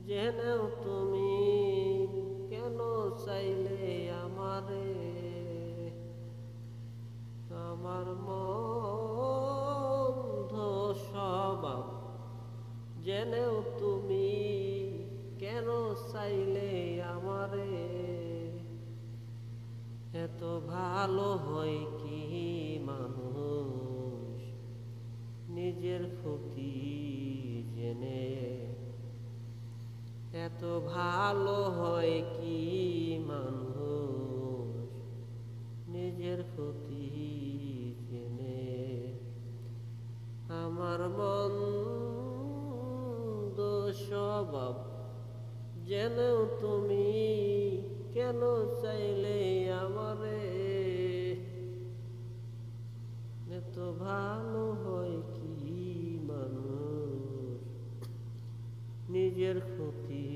জেনেও তুমি কেন চাইলে আমারে, আমার মন্দ স্বভাব জেনেও তুমি কেন চাইলে আমারে। এত ভালো হয় কি মানুষ নিজের ক্ষতি জেনে, এত ভালো হয় কি মানুষ নিজের ক্ষতি জেনে। আমার মন্দ স্বভাব জেনেও তুমি কেন চাইলে আমারে, এত ভালো হয় কি মানুষ নিজের ক্ষতি